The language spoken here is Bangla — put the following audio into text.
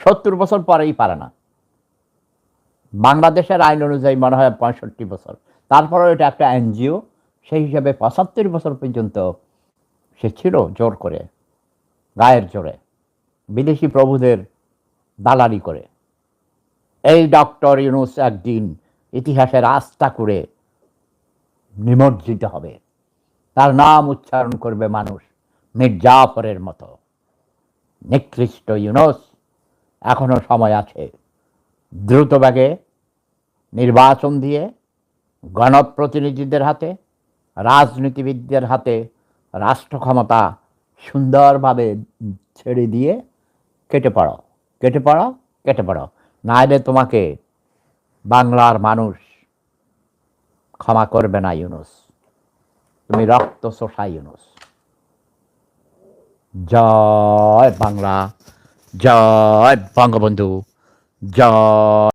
70 বছর পরেই পারে না। বাংলাদেশের আইন অনুযায়ী মনে হয় 65 বছর। তারপরেও এটা একটা এনজিও, সেই হিসাবে 75 বছর পর্যন্ত সে ছিল জোর করে, গায়ের জোরে, বিদেশি প্রভুদের দালালি করে। এই ডক্টর ইউনূস একদিন ইতিহাসের আস্থা করে নিমজ্জিত হবে। তার নাম উচ্চারণ করবে মানুষ মীর জাফরের মতো। নিকৃষ্ট ইউনূস, এখনো সময় আছে। দ্রুতবেগে নির্বাচন দিয়ে গণপ্রতিনিধিদের হাতে, রাজনীতিবিদদের হাতে রাষ্ট্র ক্ষমতা সুন্দরভাবে ছেড়ে দিয়ে কেটে পড়ো, কেটে পড়ো, কেটে পড়ো। নাইলে তোমাকে বাংলার মানুষ ক্ষমা করবে না ইউনূস। তুমি রক্ত শোষা ইউনূস। জয় বাংলা, জয় বঙ্গবন্ধু, জয়